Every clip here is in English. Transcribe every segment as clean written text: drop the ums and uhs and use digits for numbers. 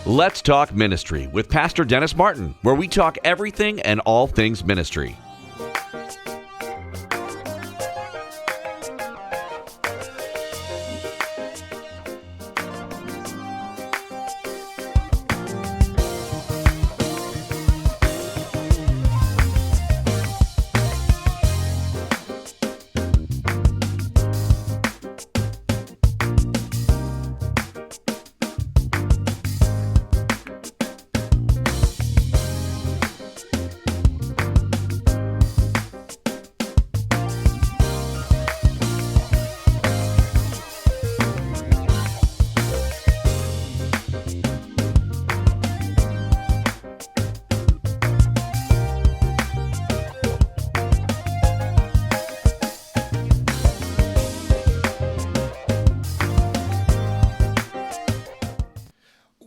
Let's Talk Ministry with Pastor Dennis Martin, where we talk everything and all things ministry.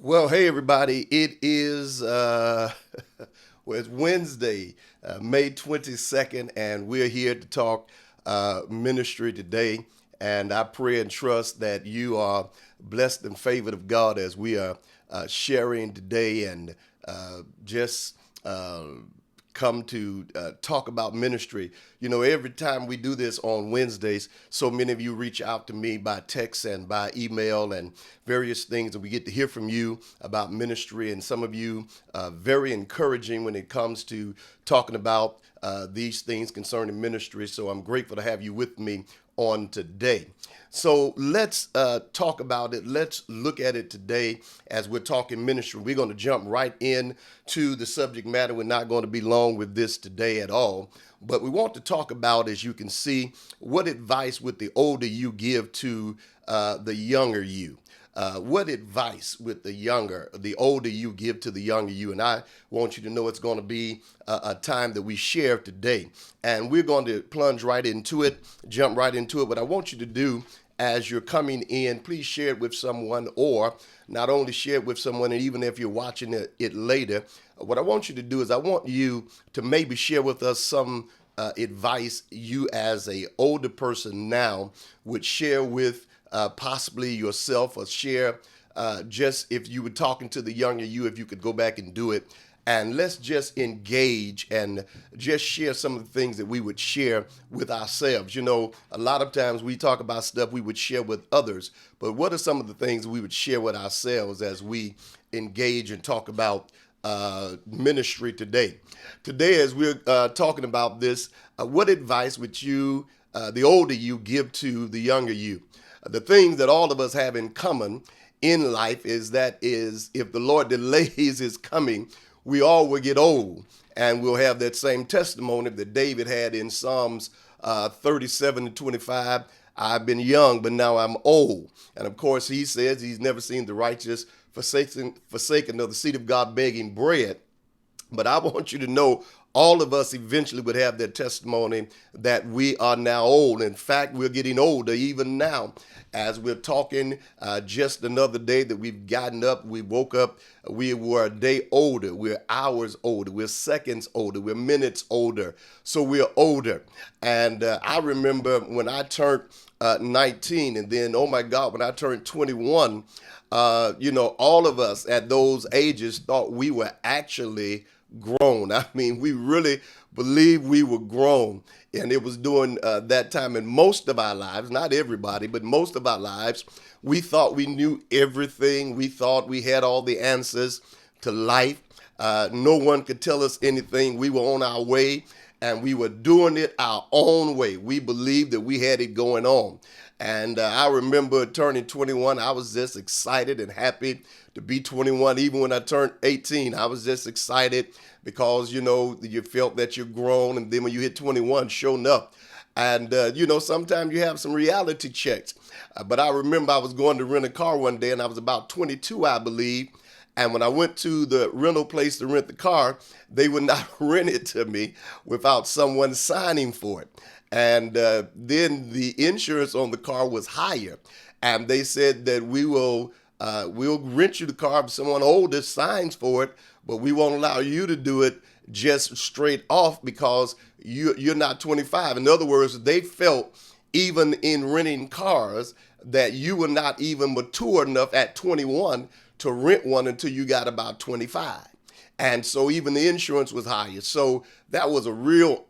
Well, hey everybody, it is it's Wednesday, May 22nd, and we're here to talk ministry today. And I pray and trust that you are blessed and favored of God as we are sharing today and just come to talk about ministry. You know, every time we do this on Wednesdays, so many of you reach out to me by text and by email and various things, and we get to hear from you about ministry, and some of you very encouraging when it comes to talking about these things concerning ministry. So I'm grateful to have you with me on today. So let's talk about it. Let's look at it today as we're talking ministry. We're going to jump right in to the subject matter. We're not going to be long with this today at all, but we want to talk about, as you can see, what advice would the older you give to the younger you? What advice would the older you give to the younger you? And I want you to know it's going to be a time that we share today. And we're going to plunge right into it, jump right into it. What I want you to do as you're coming in, please share it with someone, or not only share it with someone, and even if you're watching it later, what I want you to do is I want you to maybe share with us some advice you as a older person now would share with possibly yourself, or share just if you were talking to the younger you, if you could go back and do it. And let's just engage and just share some of the things that we would share with ourselves. You know, a lot of times we talk about stuff we would share with others, but what are some of the things we would share with ourselves as we engage and talk about ministry today? Today, as we're talking about this, what advice would you, the older you, give to the younger you? The things that all of us have in common in life is if the Lord delays his coming, we all will get old, and we'll have that same testimony that David had in Psalms 37-25. I've been young, but now I'm old. And of course, he says he's never seen the righteous forsaken of the seed of God begging bread. But I want you to know all of us eventually would have that testimony that we are now old. In fact, we're getting older even now. As we're talking just another day that we've gotten up, we woke up, we were a day older, we're hours older, we're seconds older, we're minutes older. So we're older. And I remember when I turned 19, and then, oh my God, when I turned 21, all of us at those ages thought we were actually grown. I mean, we really believed we were grown. And it was during that time in most of our lives, not everybody, but most of our lives, we thought we knew everything. We thought we had all the answers to life. No one could tell us anything. We were on our way, and we were doing it our own way. We believed that we had it going on. And I remember turning 21, I was just excited and happy to be 21. Even when I turned 18, I was just excited because, you felt that you're grown. And then when you hit 21, sure enough. And, sometimes you have some reality checks. But I remember I was going to rent a car one day, and I was about 22, I believe. And when I went to the rental place to rent the car, they would not rent it to me without someone signing for it. And then the insurance on the car was higher. And they said that we'll rent you the car if someone older signs for it, but we won't allow you to do it just straight off because you're not 25. In other words, they felt even in renting cars that you were not even mature enough at 21 to rent one until you got about 25. And so even the insurance was higher. So that was a real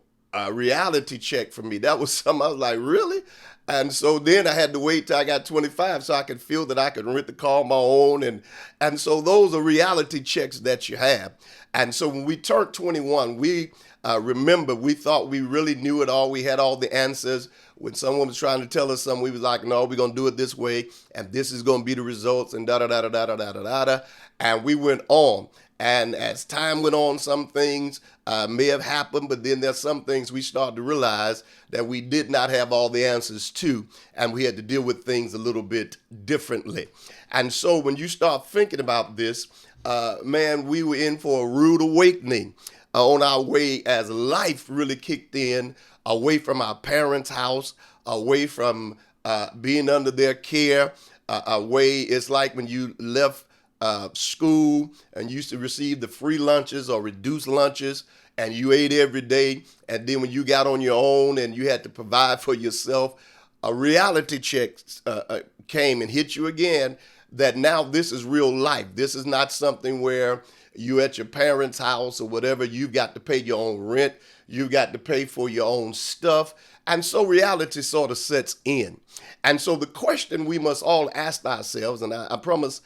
reality check for me. That was something I was like, really? And so then I had to wait till I got 25 so I could feel that I could rent the car on my own. And so those are reality checks that you have. And so when we turned 21, we remember, we thought we really knew it all. We had all the answers. When someone was trying to tell us something, we was like, no, we're going to do it this way. And this is going to be the results and da-da-da-da-da-da-da-da-da. And we went on. And as time went on, some things may have happened, but then there's some things we started to realize that we did not have all the answers to, and we had to deal with things a little bit differently. And so when you start thinking about this, man, we were in for a rude awakening on our way as life really kicked in, away from our parents' house, away from being under their care, away. It's like when you left school and used to receive the free lunches or reduced lunches, and you ate every day. And then when you got on your own and you had to provide for yourself, a reality check came and hit you again that now this is real life. This is not something where you at your parents' house or whatever. You've got to pay your own rent. You've got to pay for your own stuff. And so reality sort of sets in. And so the question we must all ask ourselves, and I promise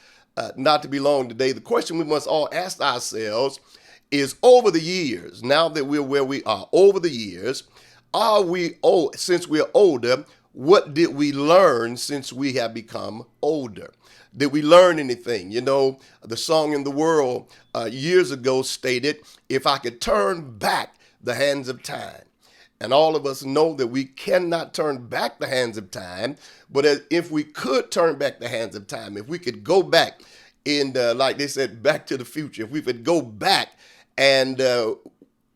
not to be long today, the question we must all ask ourselves is, over the years, now that we're where we are, over the years, are we old? Since we're older, what did we learn since we have become older? Did we learn anything? You know, the song in the world years ago stated, if I could turn back the hands of time. And all of us know that we cannot turn back the hands of time. But if we could turn back the hands of time, if we could go back in, like they said, back to the future, if we could go back and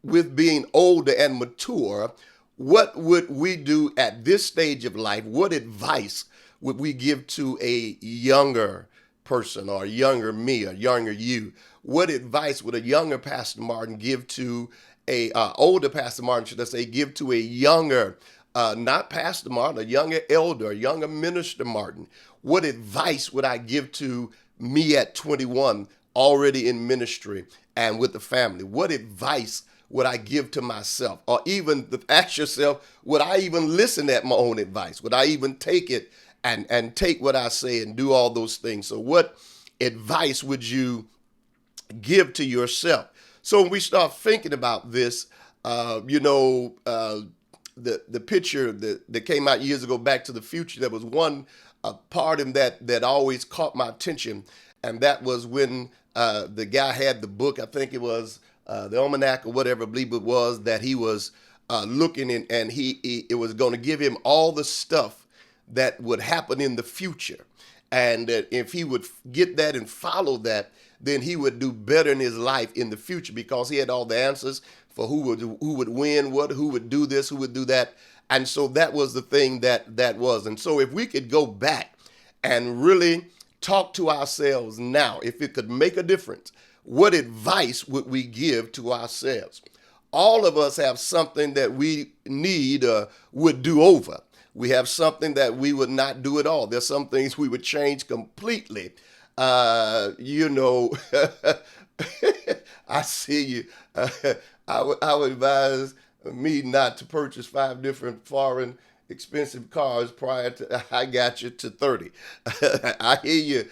with being older and mature, what would we do at this stage of life? What advice would we give to a younger person or a younger me or younger you? What advice would a younger Pastor Martin give to a older Pastor Martin, should I say, give to a younger, not Pastor Martin, a younger elder, a younger minister Martin? What advice would I give to me at 21, already in ministry and with the family? What advice would I give to myself? Or even ask yourself, would I even listen at my own advice? Would I even take it and take what I say and do all those things? So what advice would you give to yourself? So when we start thinking about this, the picture that came out years ago, Back to the Future, there was one part in that always caught my attention, and that was when the guy had the book, I think it was the Almanac or whatever I believe it was, that he was looking in, and it was going to give him all the stuff that would happen in the future. And if he would get that and follow that, then he would do better in his life in the future, because he had all the answers for who would win what, who would do this, who would do that. And so that was the thing that was. And so if we could go back and really talk to ourselves now, if it could make a difference, what advice would we give to ourselves? All of us have something that we need would do over. We have something that we would not do at all. There's some things we would change completely. I see you. I would advise me not to purchase 5 different foreign expensive cars prior to, I got you, to 30. I hear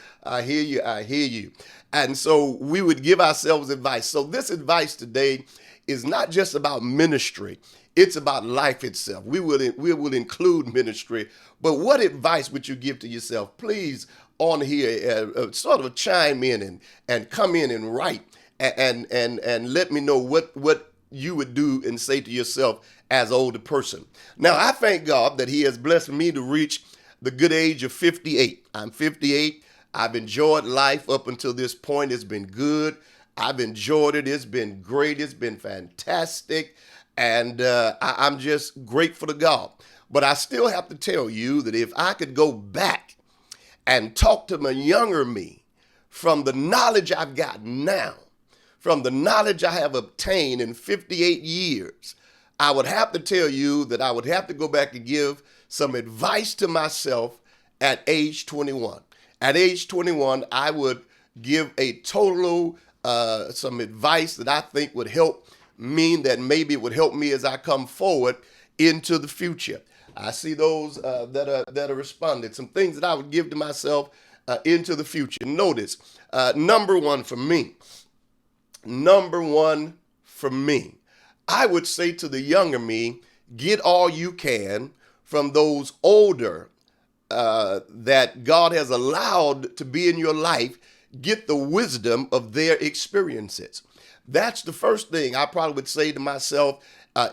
you. And so we would give ourselves advice. So this advice today is not just about ministry. It's about life itself. We will include ministry, but what advice would you give to yourself? Please, on here, sort of chime in and come in and write and let me know what you would do and say to yourself as an older person. Now, I thank God that He has blessed me to reach the good age of 58. I'm 58. I've enjoyed life up until this point. It's been good. I've enjoyed it. It's been great. It's been fantastic. And I'm just grateful to God. But I still have to tell you that if I could go back and talk to my younger me from the knowledge I've got now, from the knowledge I have obtained in 58 years, I would have to tell you that I would have to go back and give some advice to myself at age 21. At age 21, I would give a total some advice that I think would help mean that maybe it would help me as I come forward into the future. I see those that are responding. Some things that I would give to myself into the future. Notice, number one for me. Number one for me, I would say to the younger me, get all you can from those older that God has allowed to be in your life. Get the wisdom of their experiences. That's the first thing I probably would say to myself.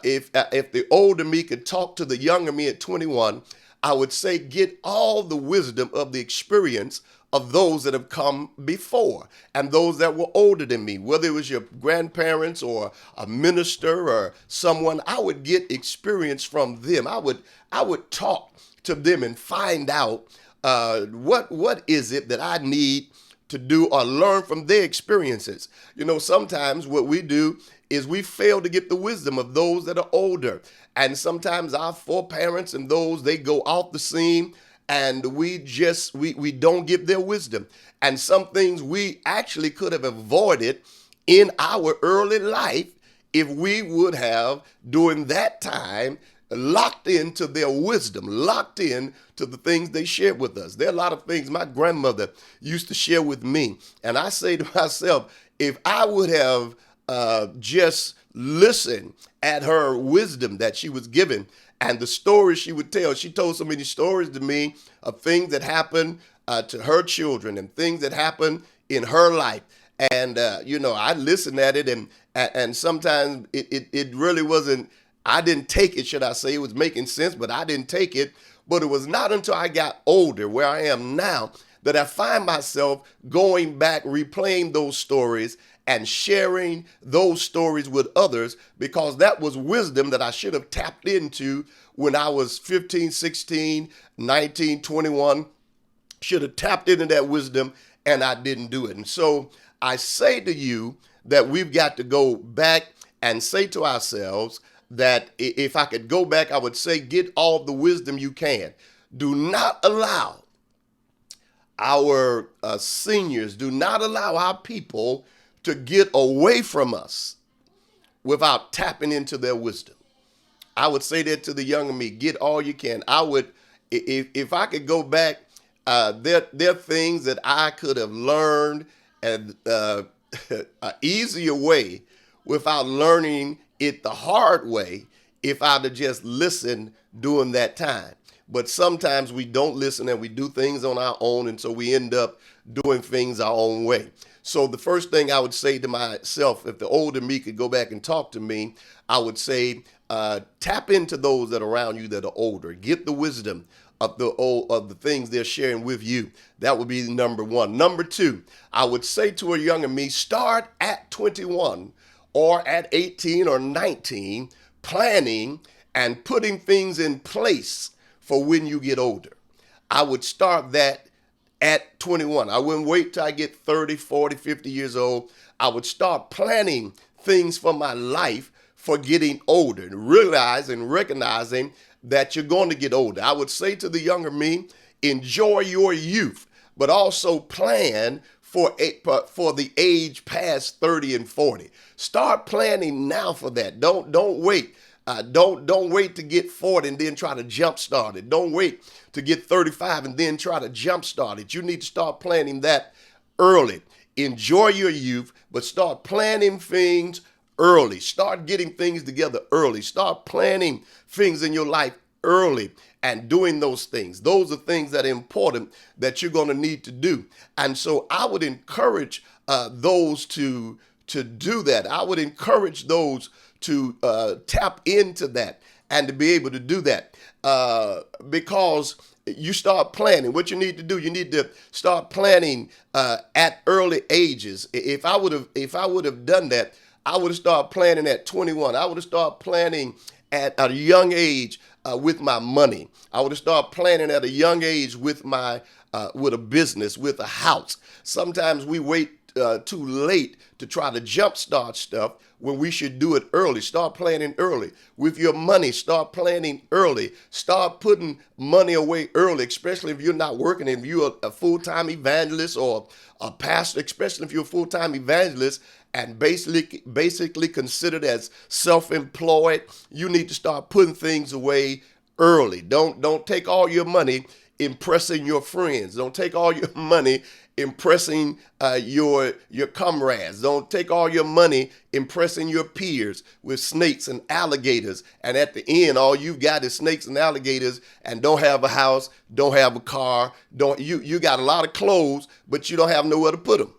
If the older me could talk to the younger me at 21, I would say get all the wisdom of the experience of those that have come before and those that were older than me, whether it was your grandparents or a minister or someone. I would get experience from them. I would talk to them and find out what is it that I need to do or learn from their experiences. You know, sometimes what we do is we fail to get the wisdom of those that are older. And sometimes our foreparents and those, they go off the scene and we don't give their wisdom. And some things we actually could have avoided in our early life if we would have, during that time, locked into their wisdom, locked in to the things they shared with us. There are a lot of things my grandmother used to share with me. And I say to myself, if I would have just listened at her wisdom that she was given and the stories she would tell. She told so many stories to me of things that happened to her children and things that happened in her life. And, I listened at it and sometimes it really wasn't, I didn't take it, should I say. It was making sense, but I didn't take it. But it was not until I got older, where I am now, that I find myself going back, replaying those stories and sharing those stories with others, because that was wisdom that I should have tapped into when I was 15, 16, 19, 21. Should have tapped into that wisdom, and I didn't do it. And so I say to you that we've got to go back and say to ourselves that if I could go back, I would say get all the wisdom you can. Do not allow our seniors, do not allow our people to get away from us without tapping into their wisdom. I would say that to the younger me, get all you can. I would, if I could go back, there are things that I could have learned and an easier way without learning it the hard way if I'd have just listened during that time. But sometimes we don't listen and we do things on our own, and so we end up doing things our own way. So the first thing I would say to myself, if the older me could go back and talk to me, I would say tap into those that are around you that are older. Get the wisdom of the things they're sharing with you. That would be number one. Number two, I would say to a younger me, start at 21 or at 18 or 19, planning and putting things in place for when you get older. I would start that at 21. I wouldn't wait till I get 30, 40, 50 years old. I would start planning things for my life for getting older, and realizing and recognizing that you're going to get older. I would say to the younger me, enjoy your youth, but also plan for the age past 30 and 40. Start planning now for that. Don't wait. Don't wait to get 40 and then try to jumpstart it. Don't wait to get 35 and then try to jumpstart it. You need to start planning that early. Enjoy your youth, but start planning things early. Start getting things together early. Start planning things in your life early and doing those things. Those are things that are important that you're going to need to do. And so I would encourage those to do that. I would encourage those to tap into that and to be able to do that because you start planning. What you need to do, you need to start planning at early ages. If I would have done that, I would have started planning at 21. I would have started planning at a young age with my money. I would have started planning at a young age with my with a business, with a house. Sometimes we wait too late to try to jumpstart stuff when we should do it early. Start planning early. With your money, start planning early. Start putting money away early, especially if you're not working, if you're a full-time evangelist or a pastor, especially if you're a full-time evangelist and basically considered as self-employed. You need to start putting things away early. Don't take all your money impressing your friends. Don't take all your money impressing your comrades. Don't take all your money impressing your peers with snakes and alligators. And at the end, all you've got is snakes and alligators, and don't have a house, don't have a car, you got a lot of clothes, but you don't have nowhere to put them.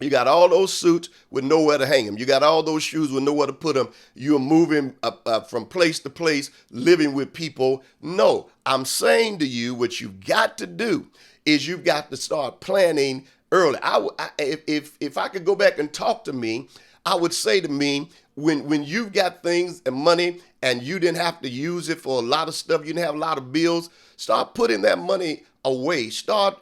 You got all those suits with nowhere to hang them. You got all those shoes with nowhere to put them. You're moving from place to place, living with people. No, I'm saying to you, what you've got to do is you've got to start planning early. If I could go back and talk to me, I would say to me, when you've got things and money and you didn't have to use it for a lot of stuff, you didn't have a lot of bills, start putting that money away. Start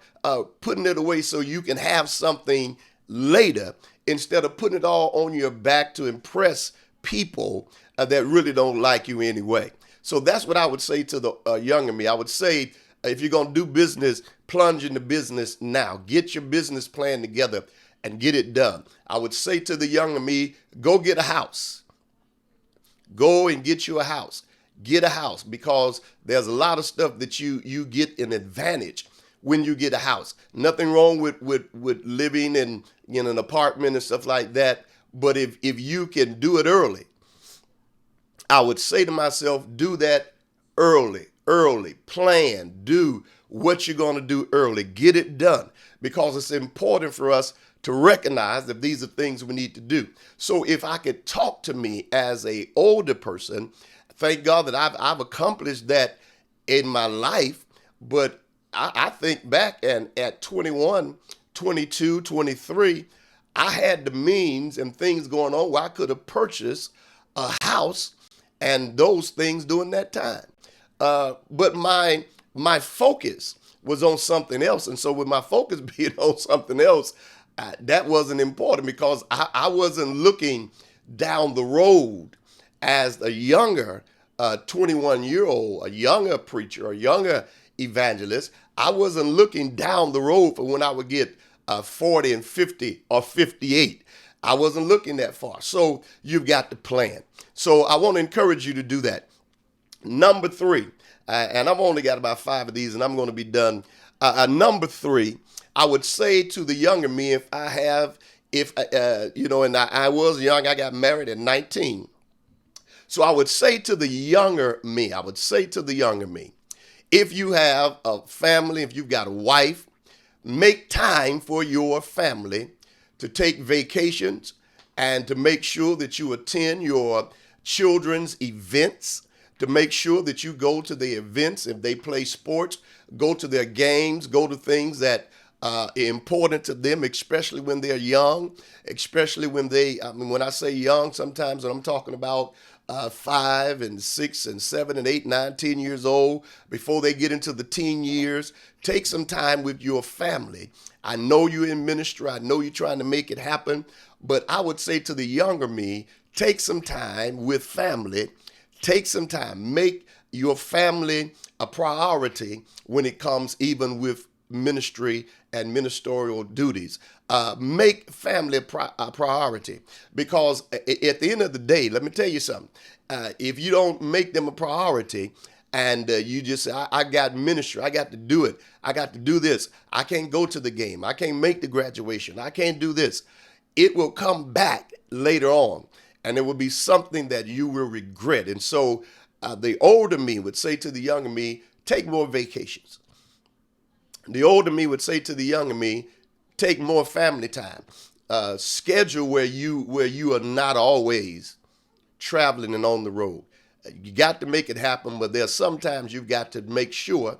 putting it away so you can have something later, instead of putting it all on your back to impress people that really don't like you anyway. So that's what I would say to the younger me. I would say, if you're going to do business, plunge into business now. Get your business plan together and get it done. I would say to the younger me, go get a house. Go and get you a house. Get a house, because there's a lot of stuff that you get an advantage when you get a house. Nothing wrong with living in an apartment and stuff like that. But if you can do it early, I would say to myself, do that early. Plan, do what you're going to do early. Get it done, because it's important for us to recognize that these are things we need to do. So if I could talk to me as a older person, thank God that I've accomplished that in my life. But I think back, and at 21, 22, 23, I had the means and things going on where I could have purchased a house and those things during that time. But my focus was on something else. And so with my focus being on something else, that wasn't important, because I wasn't looking down the road as a younger 21-year-old, a younger preacher, a younger evangelist. I wasn't looking down the road for when I would get 40 and 50 or 58. I wasn't looking that far. So you've got to plan. So I want to encourage you to do that. Number 3, and I've only got about 5 of these and I'm going to be done. Number 3, I would say to the younger me, and I was young, I got married at 19. So I would say to the younger me, if you have a family, if you've got a wife, make time for your family to take vacations and to make sure that you attend your children's events, to make sure that you go to the events. If they play sports, go to their games, go to things that are important to them, especially when they're young, especially when when I say young, sometimes I'm talking about 5 and 6 and 7 and 8, 9, 10 years old, before they get into the teen years. Take some time with your family. I know you're in ministry. I know you're trying to make it happen. But I would say to the younger me, take some time with family. Take some time. Make your family a priority when it comes even with ministry and ministerial duties. Make family a priority, because at the end of the day, let me tell you something. If you don't make them a priority, and you just say, I got ministry, I got to do it, I got to do this, I can't go to the game, I can't make the graduation, I can't do this, it will come back later on, and it will be something that you will regret. And so the older me would say to the younger me, take more vacations. The older me would say to the younger me, take more family time. Schedule where you are not always traveling and on the road. You got to make it happen, but there's sometimes you've got to make sure,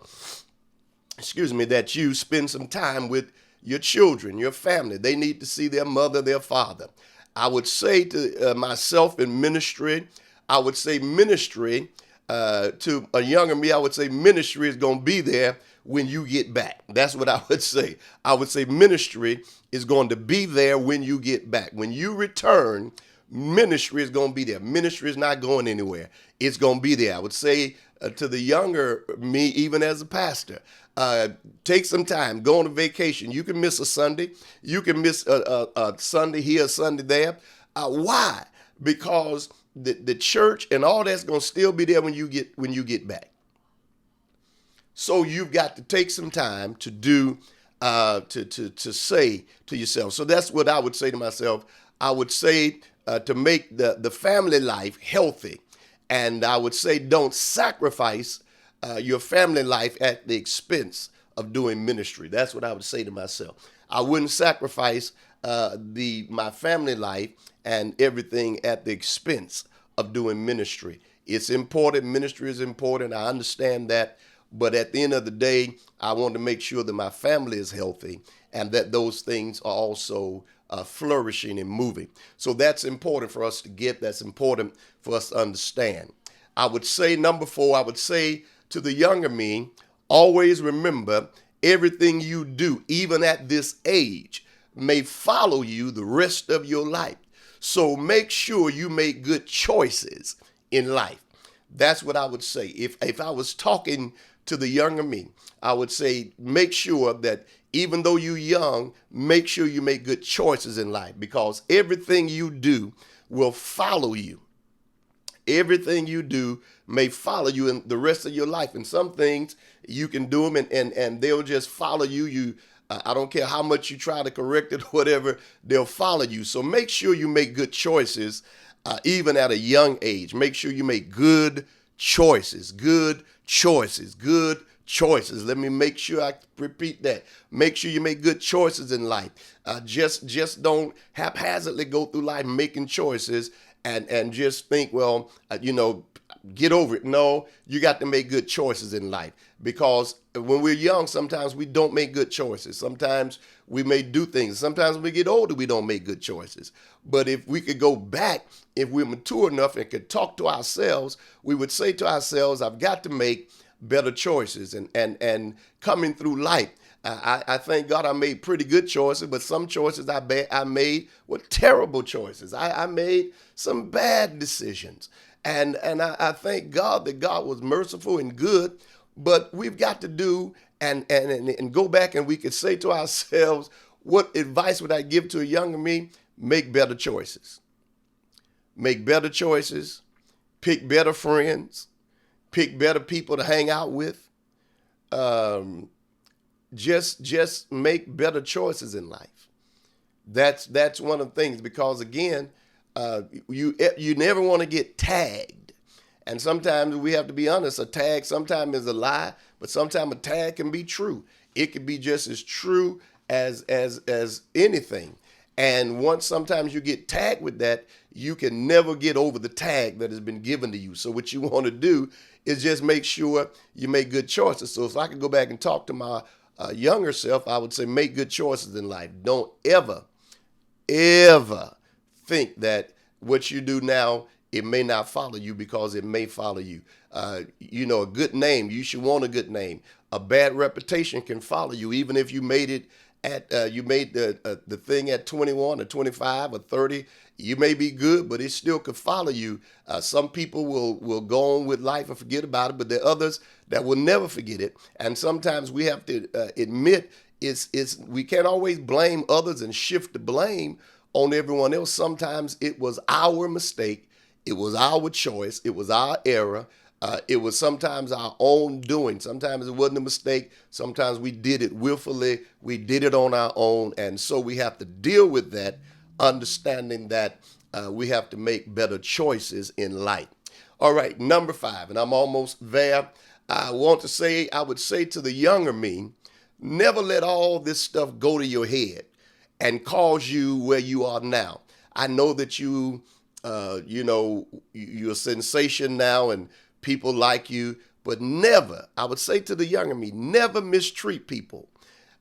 that you spend some time with your children, your family. They need to see their mother, their father. I would say to myself in ministry, I would say ministry to a younger me, I would say ministry is going to be there when you get back. That's what I would say. I would say ministry is going to be there when you get back. When you return, ministry is going to be there. Ministry is not going anywhere. It's going to be there. I would say to the younger me, even as a pastor, take some time, go on a vacation. You can miss a Sunday. You can miss a Sunday here, a Sunday there. Why? Because the church and all that's going to still be there when you get back. So you've got to take some time to do, to say to yourself. So that's what I would say to myself. I would say to make the family life healthy. And I would say don't sacrifice your family life at the expense of doing ministry. That's what I would say to myself. I wouldn't sacrifice my family life and everything at the expense of doing ministry. It's important. Ministry is important. I understand that. But at the end of the day, I want to make sure that my family is healthy and that those things are also flourishing and moving. So that's important for us to get. That's important for us to understand. I would say, number 4, I would say to the younger me, always remember everything you do, even at this age, may follow you the rest of your life. So make sure you make good choices in life. That's what I would say. If I was talking to the younger me, I would say make sure that even though you're young, make sure you make good choices in life, because everything you do will follow you. Everything you do may follow you in the rest of your life. And some things you can do them and they'll just follow you. I don't care how much you try to correct it or whatever, they'll follow you. So make sure you make good choices, even at a young age. Make sure you make good choices, good choices, good choices. Let me make sure I repeat that. Make sure you make good choices in life. Just don't haphazardly go through life making choices and just think, well, get over it. No, you got to make good choices in life, because when we're young, sometimes we don't make good choices. Sometimes we may do things. Sometimes when we get older, we don't make good choices. But if we could go back, if we're mature enough and could talk to ourselves, we would say to ourselves, I've got to make better choices. And coming through life, I thank God I made pretty good choices, but some choices I made were terrible choices. I made some bad decisions. And I thank God that God was merciful and good, but we've got to do and go back, and we could say to ourselves, what advice would I give to a younger me? Make better choices. Make better choices. Pick better friends. Pick better people to hang out with. Just make better choices in life. That's one of the things, because again, you never want to get tagged. And sometimes we have to be honest, a tag sometimes is a lie, but sometimes a tag can be true. It can be just as true as anything. And once sometimes you get tagged with that, you can never get over the tag that has been given to you. So what you want to do is just make sure you make good choices. So if I could go back and talk to my younger self, I would say make good choices in life. Don't ever think that what you do now, it may not follow you, because it may follow you. A good name, you should want a good name. A bad reputation can follow you, even if you made it you made the thing at 21 or 25 or 30. You may be good, but it still could follow you. Some people will go on with life and forget about it, but there are others that will never forget it. And sometimes we have to admit we can't always blame others and shift the blame on everyone else. Sometimes it was our mistake. It was our choice. It was our error. It was sometimes our own doing. Sometimes it wasn't a mistake. Sometimes we did it willfully. We did it on our own. And so we have to deal with that, understanding that we have to make better choices in life. All right, number 5, and I'm almost there. I would say to the younger me, never let all this stuff go to your head and cause you where you are now. I know that you're a sensation now and people like you, but never, I would say to the younger me, never mistreat people,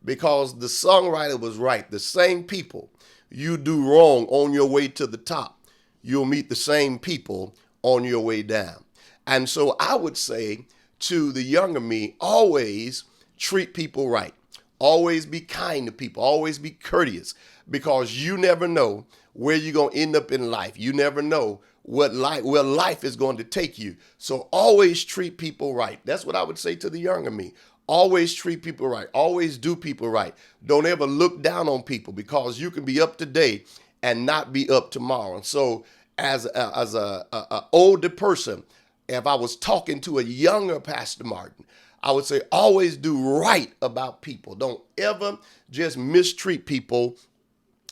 because the songwriter was right. The same people you do wrong on your way to the top, you'll meet the same people on your way down. And so I would say to the younger me, always treat people right. Always be kind to people. Always be courteous, because you never know where you're going to end up in life. You never know where life is going to take you. So always treat people right. That's what I would say to the younger me. Always treat people right. Always do people right. Don't ever look down on people, because you can be up today and not be up tomorrow. And so as a older person, if I was talking to a younger Pastor Martin, I would say always do right about people. Don't ever just mistreat people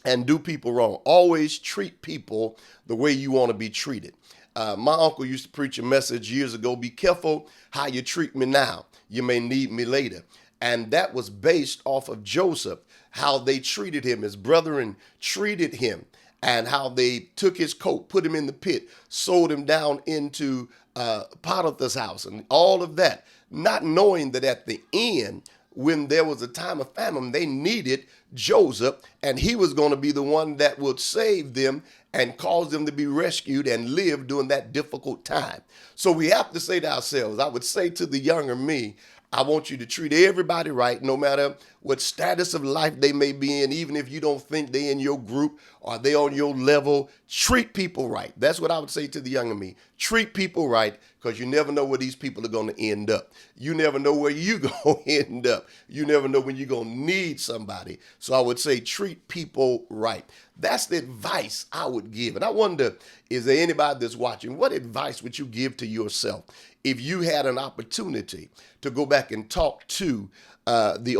and do people wrong. Always treat people the way you want to be treated. My uncle used to preach a message years ago: be careful how you treat me now. You may need me later. And that was based off of Joseph, how they treated him. His brethren treated him, and how they took his coat, put him in the pit, sold him down into Potiphar's house, and all of that, not knowing that at the end, when there was a time of famine, they needed Joseph, and he was going to be the one that would save them and cause them to be rescued and live during that difficult time. So we have to say to ourselves, I would say to the younger me, I want you to treat everybody right, no matter what status of life they may be in. Even if you don't think they in your group or they on your level, treat people right. That's what I would say to the younger me. Treat people right, because you never know where these people are going to end up. You never know where you're going to end up. You never know when you're going to need somebody. So I would say treat people right. That's the advice I would give. And I wonder, is there anybody that's watching, what advice would you give to yourself if you had an opportunity to go back and talk to the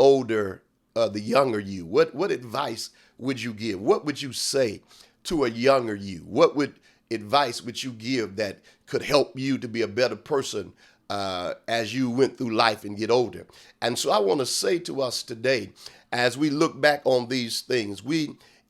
younger you? What advice would you give? What would you say to a younger you? What advice would you give that could help you to be a better person as you went through life and get older? And so I want to say to us today, as we look back on these things,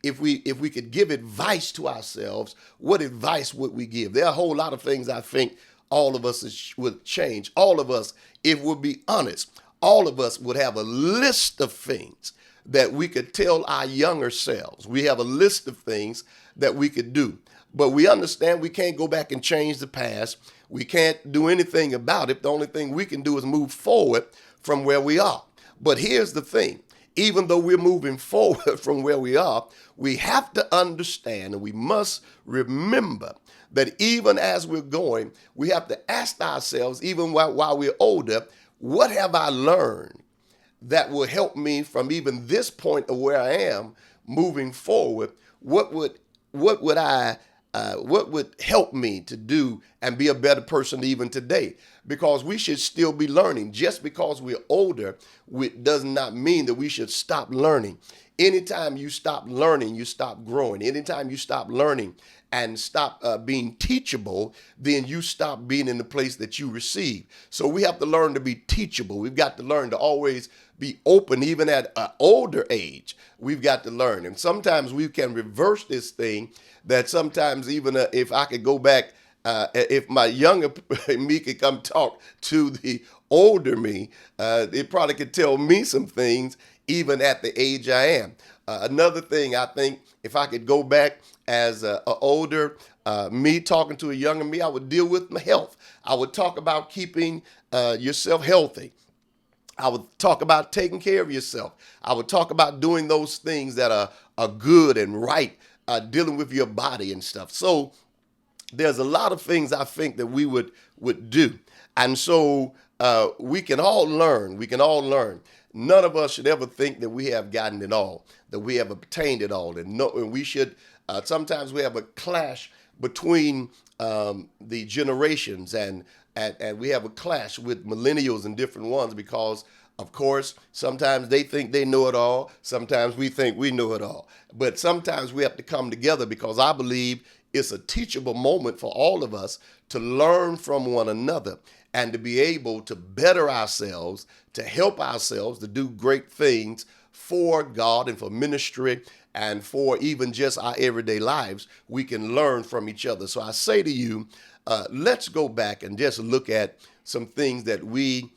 if we could give advice to ourselves, what advice would we give? There are a whole lot of things I think all of us would change. All of us, if we'll be honest, all of us would have a list of things that we could tell our younger selves. We have a list of things that we could do. But we understand we can't go back and change the past. We can't do anything about it. The only thing we can do is move forward from where we are. But here's the thing. Even though we're moving forward from where we are, we have to understand, and we must remember, that even as we're going, we have to ask ourselves, even while we're older, what have I learned that will help me from even this point of where I am moving forward? What would help me to do and be a better person even today? Because we should still be learning. Just because we're older, does not mean that we should stop learning. Anytime you stop learning, you stop growing. Anytime you stop learning and stop being teachable, then you stop being in the place that you receive. So we have to learn to be teachable. We've got to learn to always be open, even at an older age. We've got to learn. And sometimes we can reverse this thing, that sometimes even if I could go back, if my younger me could come talk to the older me, it probably could tell me some things even at the age I am. Another thing, I think, if I could go back as an older me talking to a younger me, I would deal with my health. I would talk about keeping yourself healthy. I would talk about taking care of yourself. I would talk about doing those things that are good and right, dealing with your body and stuff. So there's a lot of things I think that we would do. And so we can all learn. We can all learn. None of us should ever think that we have gotten it all, that we have obtained it all. And we should, sometimes we have a clash between the generations, and we have a clash with millennials and different ones, because of course, sometimes they think they know it all. Sometimes we think we know it all. But sometimes we have to come together, because I believe it's a teachable moment for all of us to learn from one another and to be able to better ourselves, to help ourselves to do great things for God and for ministry and for even just our everyday lives. We can learn from each other. So I say to you, let's go back and just look at some things that we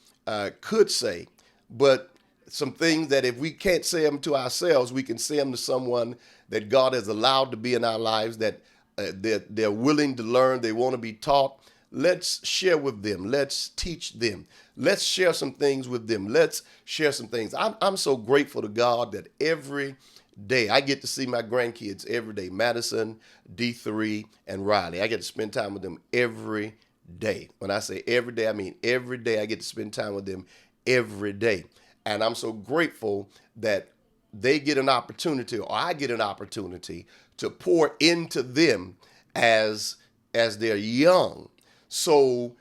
could say, but some things that if we can't say them to ourselves, we can say them to someone that God has allowed to be in our lives, that they're willing to learn, they want to be taught. let's share with them. Let's teach them. Let's share some things with them. Let's share some things. I'm so grateful to God that every day I get to see my grandkids every day, Madison, D3, and Riley. I get to spend time with them every day. When I say every day, I mean every day. I get to spend time with them every day. And I'm so grateful that they get an opportunity, or I get an opportunity, to pour into them as they're young. So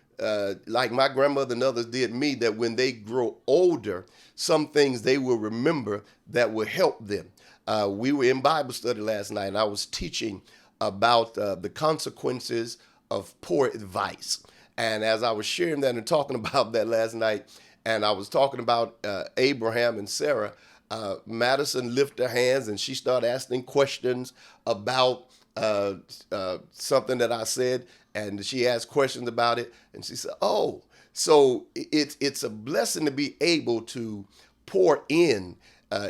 like my grandmother and others did me, that when they grow older, some things they will remember that will help them. We were in Bible study last night, and I was teaching about the consequences of poor advice. And as I was sharing that and talking about that last night, and I was talking about Abraham and Sarah, Madison lifted her hands and she started asking questions about something that I said, and she asked questions about it, and she said, "Oh, so it's a blessing to be able to pour in.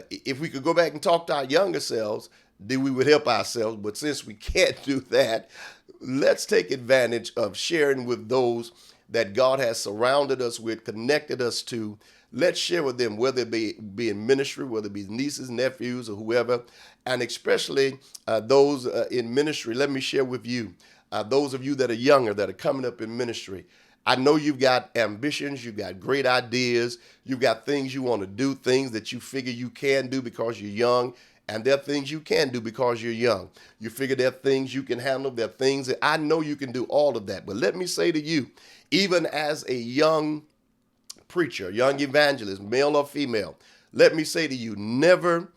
If we could go back and talk to our younger selves, then we would help ourselves. But since we can't do that, let's take advantage of sharing with those that God has surrounded us with, connected us to. Let's share with them, whether it be in ministry, whether it be nieces, nephews, or whoever, and especially those in ministry. Let me share with you, those of you that are younger, that are coming up in ministry. I know you've got ambitions, you've got great ideas, you've got things you want to do, things that you figure you can do because you're young, and there are things you can do because you're young. You figure there are things you can handle, there are things that I know you can do all of that. But let me say to you, even as a young preacher, young evangelist, male or female, let me say to you, never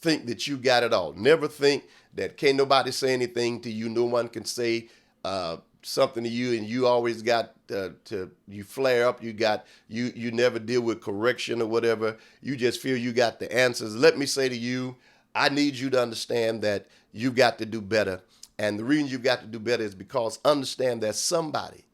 think that you got it all. Never think that can't nobody say anything to you. No one can say something to you, and you always got you flare up. You never deal with correction or whatever. You just feel you got the answers. Let me say to you, I need you to understand that you've got to do better. And the reason you've got to do better is because understand there's somebody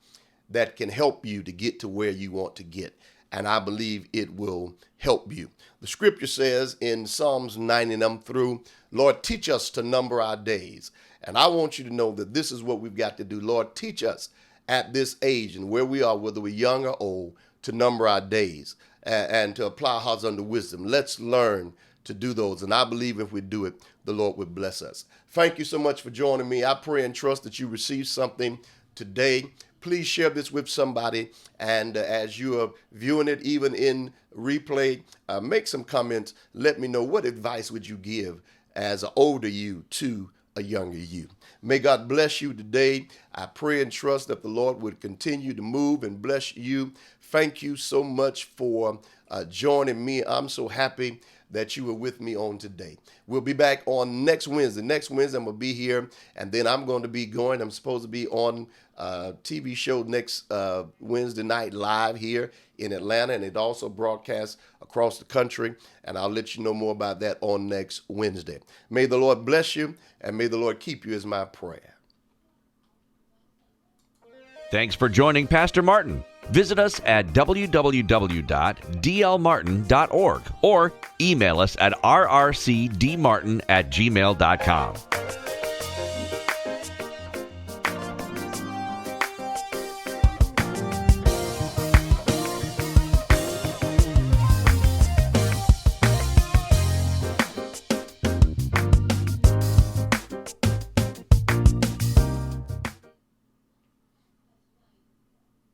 that can help you to get to where you want to get. And I believe it will help you. The scripture says in Psalms 90 and I'm through, Lord, teach us to number our days. And I want you to know that this is what we've got to do. Lord, teach us at this age and where we are, whether we're young or old, to number our days and to apply our hearts unto wisdom. Let's learn to do those. And I believe if we do it, the Lord would bless us. Thank you so much for joining me. I pray and trust that you received something today. Please share this with somebody. And as you are viewing it, even in replay, make some comments. Let me know, what advice would you give as an older you to a younger you? May God bless you today. I pray and trust that the Lord would continue to move and bless you. Thank you so much for joining me. I'm so happy that you were with me on today. We'll be back on next Wednesday. Next Wednesday, I'm going to be here, and then I'm going to be going. I'm supposed to be on a TV show next Wednesday night live here in Atlanta, and it also broadcasts across the country, and I'll let you know more about that on next Wednesday. May the Lord bless you, and may the Lord keep you is my prayer. Thanks for joining Pastor Martin. Visit us at www.dlmartin.org or email us at rrcdmartin@gmail.com.